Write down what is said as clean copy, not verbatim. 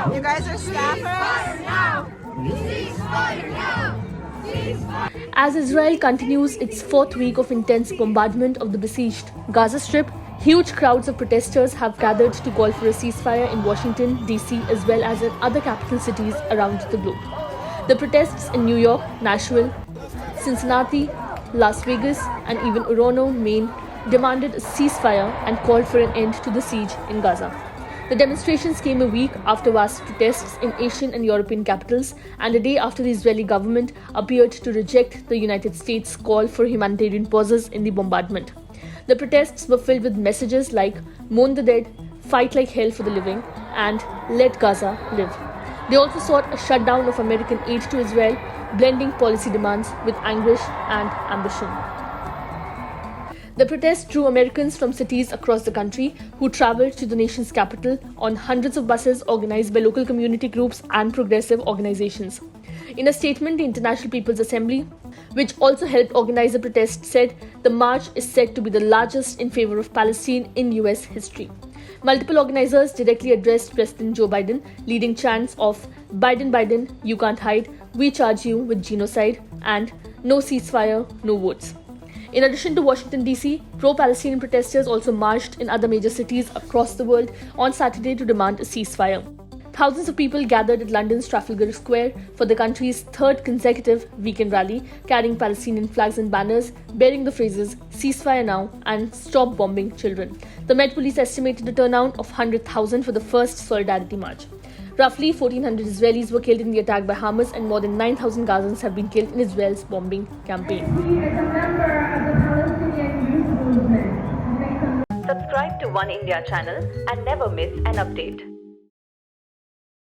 You guys are staffers? As Israel continues its fourth week of intense bombardment of the besieged Gaza Strip, huge crowds of protesters have gathered to call for a ceasefire in Washington, D.C., as well as in other capital cities around the globe. The protests in New York, Nashville, Cincinnati, Las Vegas, and even Orono, Maine, demanded a ceasefire and called for an end to the siege in Gaza. The demonstrations came a week after vast protests in Asian and European capitals and a day after the Israeli government appeared to reject the United States' call for humanitarian pauses in the bombardment. The protests were filled with messages like "Mourn the dead, fight like hell for the living," and "Let Gaza live." They also sought a shutdown of American aid to Israel, blending policy demands with anguish and ambition. The protest drew Americans from cities across the country who traveled to the nation's capital on hundreds of buses organized by local community groups and progressive organizations. In a statement, the International People's Assembly, which also helped organize the protest, said the march is said to be the largest in favor of Palestine in US history. Multiple organizers directly addressed President Joe Biden, leading chants of "Biden, Biden, you can't hide, we charge you with genocide," and "No ceasefire, no votes." In addition to Washington, D.C., pro-Palestinian protesters also marched in other major cities across the world on Saturday to demand a ceasefire. Thousands of people gathered at London's Trafalgar Square for the country's third consecutive weekend rally, carrying Palestinian flags and banners bearing the phrases "Ceasefire now" and "Stop bombing children." The Met Police estimated a turnout of 100,000 for the first Solidarity March. Roughly 1,400 Israelis were killed in the attack by Hamas, and more than 9,000 Gazans have been killed in Israel's bombing campaign. Subscribe to One India channel and never miss an update.